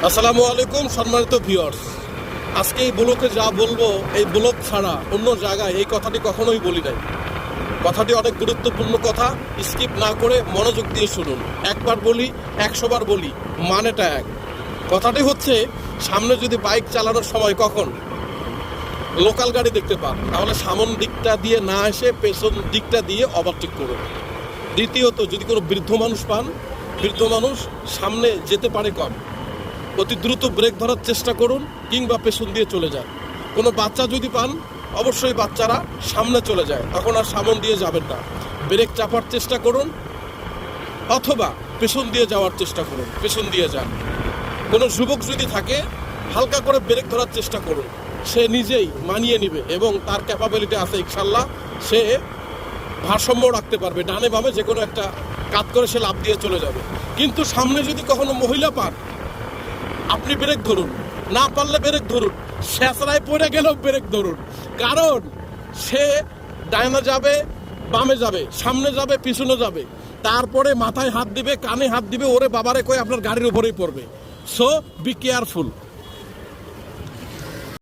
আসসালামু আলাইকুম সম্মানিত ভিউয়ার্স। আজকে এই ব্লগে যা বলবো, এই ব্লগ ছাড়া অন্য জায়গায় এই কথাটি কখনোই বলি নাই। কথাটি অনেক গুরুত্বপূর্ণ কথা, স্কিপ না করে মনোযোগ দিয়ে শুনুন। একবার বলি, 100 বার বলি, মানেটা এক। কথাটি হচ্ছে, সামনে যদি বাইক চালানোর সময় কখন লোকাল গাড়ি দেখতে পান, তাহলে সামন দিকটা দিয়ে না এসে পেছন দিকটা দিয়ে ওভারটেক করুন। দ্বিতীয়ত, যদি কোনো বৃদ্ধ মানুষ পান, বৃদ্ধ মানুষ সামনে যেতে পারে কম, অতি দ্রুত ব্রেক ধরার চেষ্টা করুন কিংবা পেছন দিয়ে চলে যান। কোনো বাচ্চা যদি পান, অবশ্যই বাচ্চারা সামনে চলে যায়, তখন আর সামন দিয়ে যাবেন না, ব্রেক চাপার চেষ্টা করুন অথবা পেছন দিয়ে যাওয়ার চেষ্টা করুন, পেছন দিয়ে যান। কোনো যুবক যদি থাকে, হালকা করে ব্রেক ধরার চেষ্টা করুন, সে নিজেই মানিয়ে নেবে এবং তার ক্যাপাবিলিটি আছে ইনশাল্লাহ, সে ভারসাম্য রাখতে পারবে, ডানে বামে যে কোনো একটা কাজ করে সে লাফ দিয়ে চলে যাবে। কিন্তু সামনে যদি কখনো মহিলা পান, আপনি ব্রেক ধরুন, না পারলে ব্রেক ধরুন, শেষরায় পড়ে গেলেও ব্রেক ধরুন। কারণ সে ডাইনে যাবে, বামে যাবে, সামনে যাবে, পিছনে যাবে, তারপরে মাথায় হাত দিবে, কানে হাত দিবে, ওরে বাবারে কয়ে আপনার গাড়ির উপরেই পড়বে। So be careful.